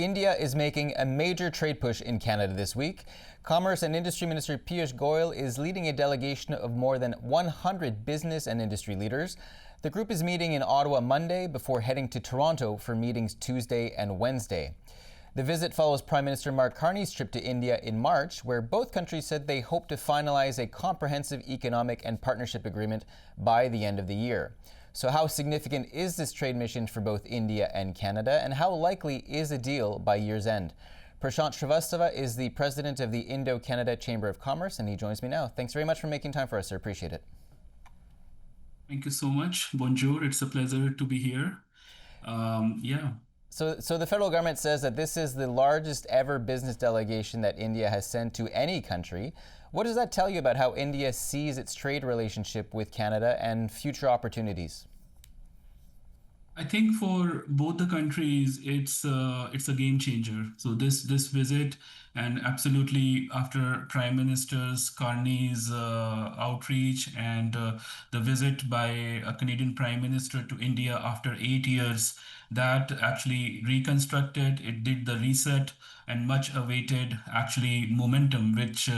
India is making a major trade push in Canada this week. Commerce and Industry Minister Piyush Goyal is leading a delegation of more than 100 business and industry leaders. The group is meeting in Ottawa Monday before heading to Toronto for meetings Tuesday and Wednesday. The visit follows Prime Minister Mark Carney's trip to India in March, where both countries said they hope to finalize a comprehensive economic and partnership agreement by the end of the year. So how significant is this trade mission for both India and Canada, and how likely is a deal by year's end? Prashant Srivastava is the president of the Indo-Canada Chamber of Commerce, and he joins me now. Thanks very much for making time for us, sir. Appreciate it. Thank you so much. Bonjour. It's a pleasure to be here. So the federal government says that this is the largest ever business delegation that India has sent to any country. What does that tell you about how India sees its trade relationship with Canada and future opportunities? I think for both the countries, it's a game changer. So this visit, and absolutely after Prime Minister's Carney's outreach and the visit by a Canadian Prime Minister to India after 8 years, that actually reconstructed. It did the reset and much awaited actually momentum, which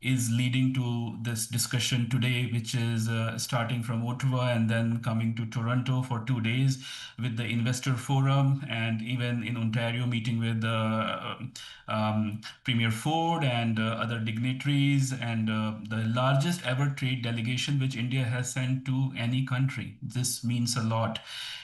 is leading to this discussion today, which is starting from Ottawa and then coming to Toronto for 2 days with the investor forum, and even in Ontario meeting with Premier Ford and other dignitaries, and the largest ever trade delegation which India has sent to any country. This means a lot.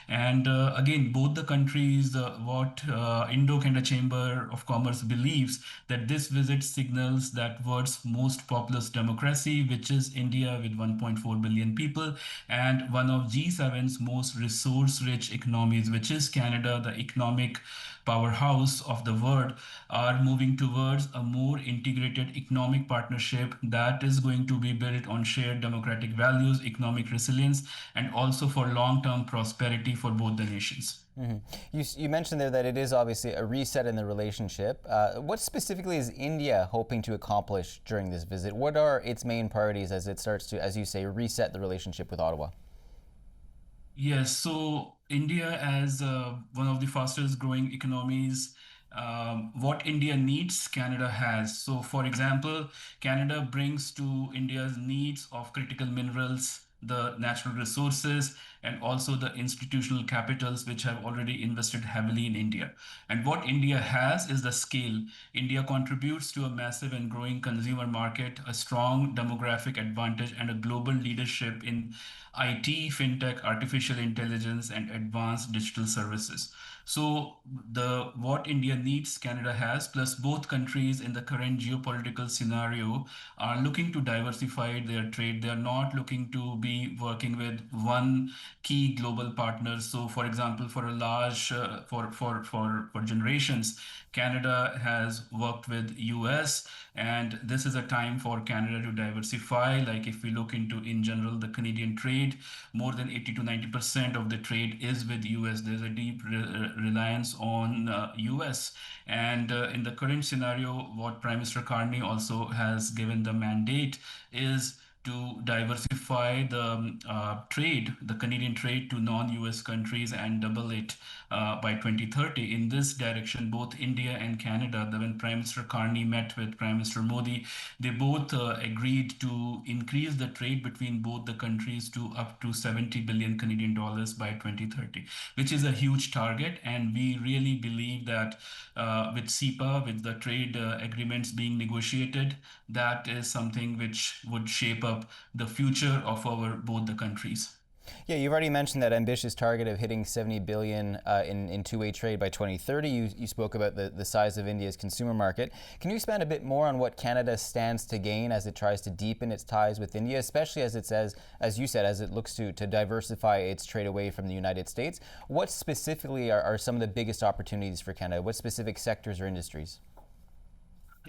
And again, both the countries, what Indo-Canada Chamber of Commerce believes that this visit signals that world's most populous democracy, which is India with 1.4 billion people, and one of G7's most resource-rich economies, which is Canada, the economic powerhouse of the world, are moving towards a more integrated economic partnership that is going to be built on shared democratic values, economic resilience, and also for long-term prosperity for both the nations. Mm-hmm. You mentioned there that it is obviously a reset in the relationship. What specifically is India hoping to accomplish during this visit? What are its main priorities as it starts to, as you say, reset the relationship with Ottawa? Yes, so India, as one of the fastest growing economies, what India needs, Canada has. So, for example, Canada brings to India's needs of critical minerals, the natural resources, and also the institutional capitals which have already invested heavily in India. And what India has is the scale. India contributes to a massive and growing consumer market, a strong demographic advantage, and a global leadership in IT, fintech, artificial intelligence, and advanced digital services. So the what India needs, Canada has, plus both countries in the current geopolitical scenario are looking to diversify their trade. They are not looking to be working with one key global partner. So, for example, for a large for generations, Canada has worked with US, and this is a time for Canada to diversify. Like if we look into in general the Canadian trade, more than 80 to 90% of the trade is with US. There's a deep reliance on US, and in the current scenario, what Prime Minister Carney also has given the mandate is to diversify the trade, the Canadian trade to non-US countries, and double it by 2030. In this direction, both India and Canada, when Prime Minister Carney met with Prime Minister Modi, they both agreed to increase the trade between both the countries to up to 70 billion Canadian dollars by 2030, which is a huge target. And we really believe that with CEPA, with the trade agreements being negotiated, that is something which would shape up the future of our both the countries. Yeah, you've already mentioned that ambitious target of hitting 70 billion in two-way trade by 2030. You spoke about the size of India's consumer market. Can you expand a bit more on what Canada stands to gain as it tries to deepen its ties with India, especially as it says, as you said, as it looks to diversify its trade away from the United States? What specifically are some of the biggest opportunities for Canada? What specific sectors or industries?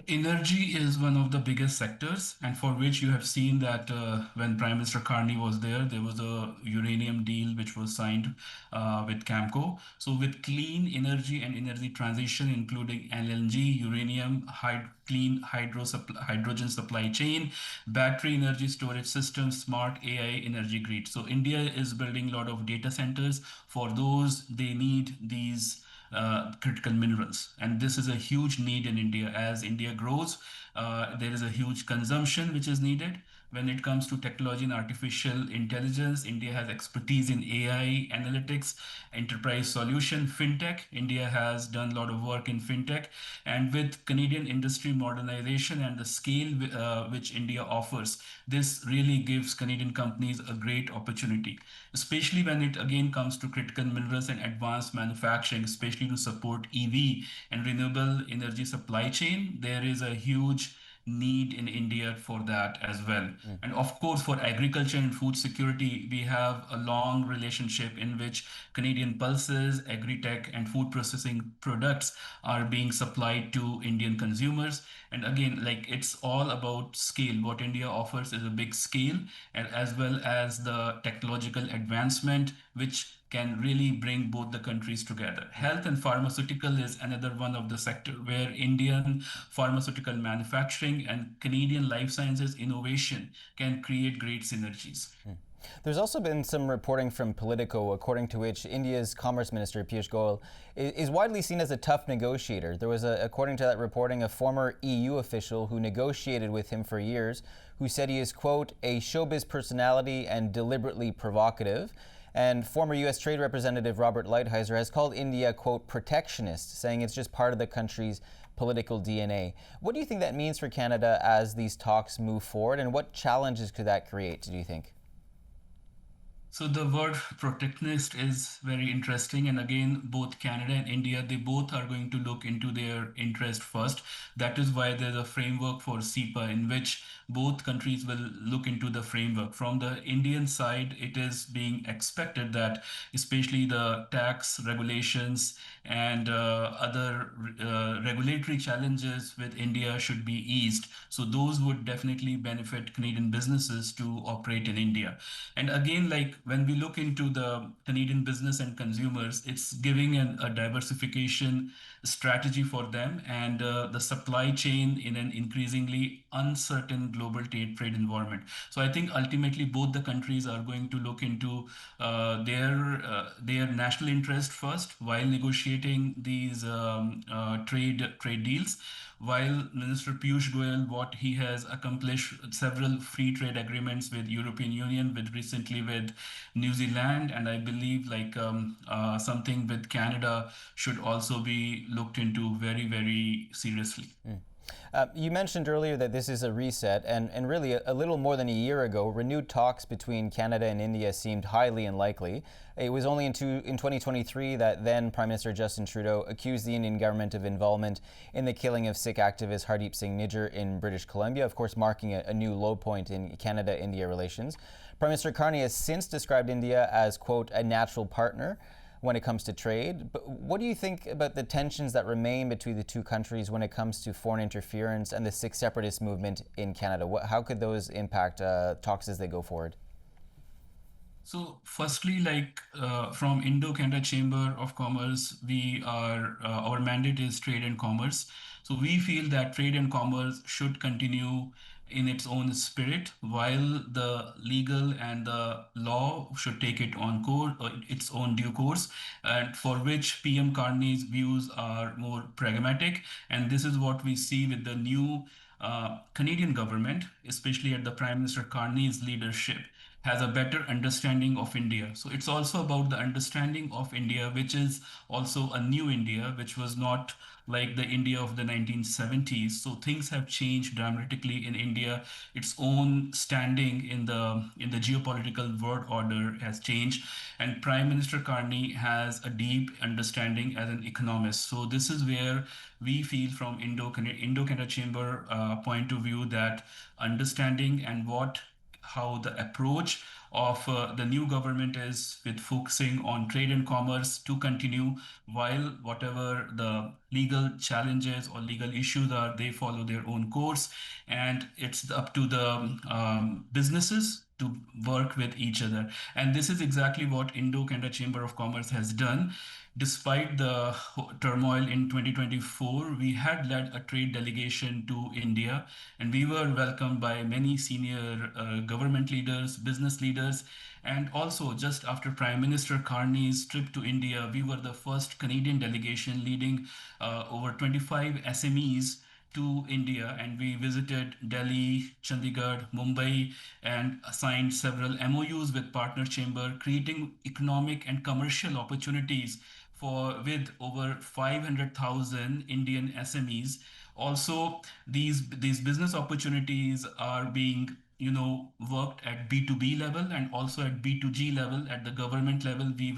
Energy is one of the biggest sectors, and for which you have seen that when Prime Minister Carney was there was a uranium deal which was signed with Camco. So, with clean energy and energy transition, including LNG, uranium, clean hydrogen supply chain, battery energy storage systems, smart AI energy grid. So, India is building a lot of data centers. For those, they need these critical minerals. And this is a huge need in India. As India grows, there is a huge consumption which is needed. When it comes to technology and artificial intelligence, India has expertise in AI, analytics, enterprise solution, fintech. India has done a lot of work in fintech. And with Canadian industry modernization and the scale which India offers, this really gives Canadian companies a great opportunity, especially when it again comes to critical minerals and advanced manufacturing, especially to support EV and renewable energy supply chain. There is a huge need in India for that as well. Mm. And of course, for agriculture and food security, we have a long relationship in which Canadian pulses, agri-tech, and food processing products are being supplied to Indian consumers. And again, like it's all about scale. What India offers is a big scale, and as well as the technological advancement, which can really bring both the countries together. Health and pharmaceutical is another one of the sector where Indian pharmaceutical manufacturing and Canadian life sciences innovation can create great synergies. There's also been some reporting from Politico, according to which India's Commerce Minister Piyush Goyal is widely seen as a tough negotiator. There was, according to that reporting, a former EU official who negotiated with him for years, who said he is, quote, a showbiz personality and deliberately provocative. And former U.S. Trade Representative Robert Lighthizer has called India, quote, protectionist, saying it's just part of the country's political DNA. What do you think that means for Canada as these talks move forward, and what challenges could that create, do you think? So the word protectionist is very interesting. And again, both Canada and India, they both are going to look into their interest first. That is why there's a framework for CEPA in which both countries will look into the framework. From the Indian side, it is being expected that especially the tax regulations and other regulatory challenges with India should be eased. So those would definitely benefit Canadian businesses to operate in India. And again, like when we look into the Canadian business and consumers, it's giving a diversification strategy for them and the supply chain in an increasingly uncertain global trade environment. So I think ultimately both the countries are going to look into their national interest first while negotiating these trade deals. While Minister Piyush Goyal, what he has accomplished several free trade agreements with European Union, with recently with New Zealand, and I believe like something with Canada should also be looked into very seriously. Mm. You mentioned earlier that this is a reset, and really a little more than a year ago, renewed talks between Canada and India seemed highly unlikely. It was only in 2023 that then Prime Minister Justin Trudeau accused the Indian government of involvement in the killing of Sikh activist Hardeep Singh Nijjar in British Columbia, of course marking a new low point in Canada-India relations. Prime Minister Carney has since described India as, quote, a natural partner when it comes to trade. But what do you think about the tensions that remain between the two countries when it comes to foreign interference and the Sikh separatist movement in Canada? How could those impact talks as they go forward? So, firstly, like from Indo-Canada Chamber of Commerce, our mandate is trade and commerce. So we feel that trade and commerce should continue in its own spirit, while the legal and the law should take its own due course, and for which PM Carney's views are more pragmatic. And this is what we see with the new Canadian government, especially at the Prime Minister Carney's leadership, has a better understanding of India. So it's also about the understanding of India, which is also a new India, which was not like the India of the 1970s. So things have changed dramatically in India. Its own standing in the geopolitical world order has changed, and Prime Minister Carney has a deep understanding as an economist. So this is where we feel from Indo-Canada Chamber point of view that understanding and how the approach of the new government is with focusing on trade and commerce to continue, while whatever the legal challenges or legal issues are, they follow their own course. And it's up to the businesses to work with each other. And this is exactly what Indo-Canada Chamber of Commerce has done. Despite the turmoil in 2024, we had led a trade delegation to India, and we were welcomed by many senior government leaders, business leaders, and also just after Prime Minister Carney's trip to India, we were the first Canadian delegation leading over 25 SMEs to India, and we visited Delhi, Chandigarh, Mumbai, and signed several MOUs with partner chamber, creating economic and commercial opportunities for with over 500,000 Indian SMEs. Also, these business opportunities are being worked at B2B level and also at B2G level. At the government level, we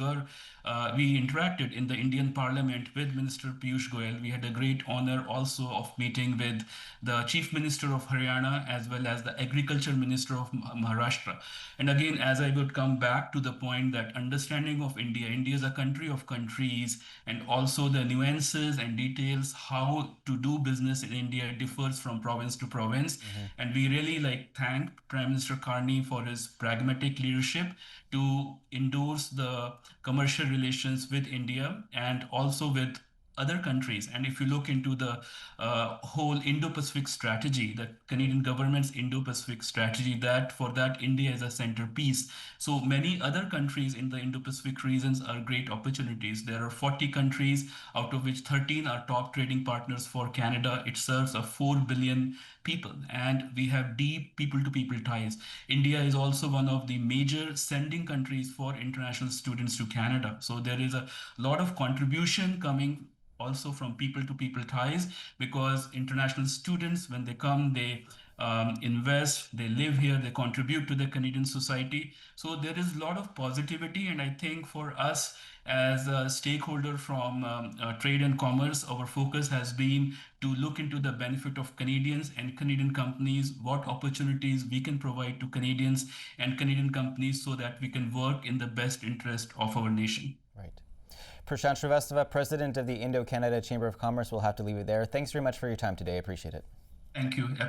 interacted in the Indian Parliament with Minister Piyush Goyal. We had a great honor also of meeting with the Chief Minister of Haryana as well as the Agriculture Minister of Maharashtra. And again, as I would come back to the point that understanding of India, India is a country of countries, and also the nuances and details how to do business in India differs from province to province. And we really thank Prime Minister Carney for his pragmatic leadership to endorse the commercial relations with India and also with other countries. And if you look into the whole Indo-Pacific strategy, the Canadian government's Indo-Pacific strategy, that for that India is a centerpiece. So many other countries in the Indo-Pacific regions are great opportunities. There are 40 countries, out of which 13 are top trading partners for Canada. It serves a 4 billion people, and we have deep people-to-people ties. India is also one of the major sending countries for international students to Canada. So there is a lot of contribution coming also from people-to-people ties, because international students, when they come, they invest, they live here, they contribute to the Canadian society. So there is a lot of positivity, and I think for us as a stakeholder from trade and commerce, our focus has been to look into the benefit of Canadians and Canadian companies, what opportunities we can provide to Canadians and Canadian companies so that we can work in the best interest of our nation. Right. Prashant Srivastava, President of the Indo-Canada Chamber of Commerce, will have to leave it there. Thanks very much for your time today. I appreciate it. Thank you.